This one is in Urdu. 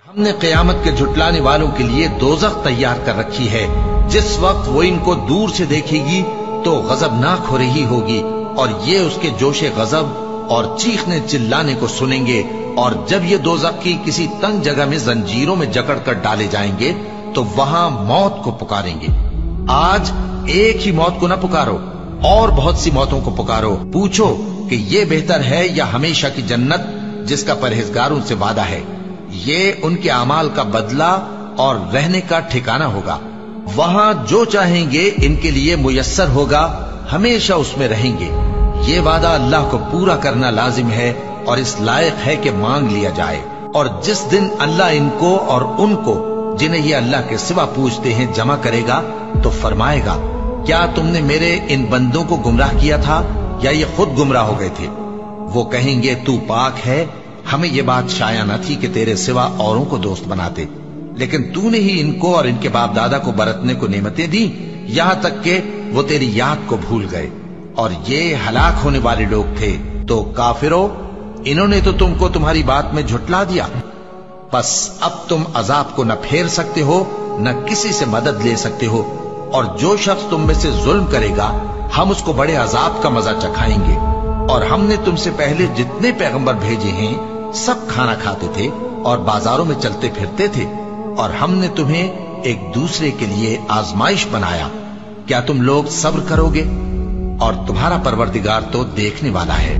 ہم نے قیامت کے جھٹلانے والوں کے لیے دوزخ تیار کر رکھی ہے، جس وقت وہ ان کو دور سے دیکھے گی تو غضبناک ہو رہی ہوگی، اور یہ اس کے جوش غضب اور چیخنے چلانے کو سنیں گے۔ اور جب یہ دوزخ کی کسی تنگ جگہ میں زنجیروں میں جکڑ کر ڈالے جائیں گے تو وہاں موت کو پکاریں گے۔ آج ایک ہی موت کو نہ پکارو، اور بہت سی موتوں کو پکارو، پوچھو کہ یہ بہتر ہے یا ہمیشہ کی جنت جس کا پرہیزگاروں سے وعدہ ہے۔ یہ ان کے اعمال کا بدلہ اور رہنے کا ٹھکانہ ہوگا، وہاں جو چاہیں گے ان کے لیے میسر ہوگا، ہمیشہ اس میں رہیں گے۔ یہ وعدہ اللہ کو پورا کرنا لازم ہے اور اس لائق ہے کہ مانگ لیا جائے۔ اور جس دن اللہ ان کو اور ان کو جنہیں یہ اللہ کے سوا پوجتے ہیں جمع کرے گا تو فرمائے گا، کیا تم نے میرے ان بندوں کو گمراہ کیا تھا یا یہ خود گمراہ ہو گئے تھے؟ وہ کہیں گے تو پاک ہے، ہمیں یہ بات شایع نہ تھی کہ تیرے سوا اوروں کو دوست بناتے، لیکن تو نے ہی ان کو اور ان کے باپ دادا کو برتنے کو نعمتیں دی، یہاں تک کہ وہ تیری یاد کو بھول گئے، اور یہ ہلاک ہونے والے لوگ تھے۔ تو کافرو، انہوں نے تو تم کو تمہاری بات میں جھٹلا دیا، بس اب تم عذاب کو نہ پھیر سکتے ہو، نہ کسی سے مدد لے سکتے ہو، اور جو شخص تم میں سے ظلم کرے گا ہم اس کو بڑے عذاب کا مزہ چکھائیں گے۔ اور ہم نے تم سے پہلے جتنے پیغمبر بھیجے ہیں سب کھانا کھاتے تھے اور بازاروں میں چلتے پھرتے تھے، اور ہم نے تمہیں ایک دوسرے کے لیے آزمائش بنایا، کیا تم لوگ صبر کرو گے؟ اور تمہارا پروردگار تو دیکھنے والا ہے۔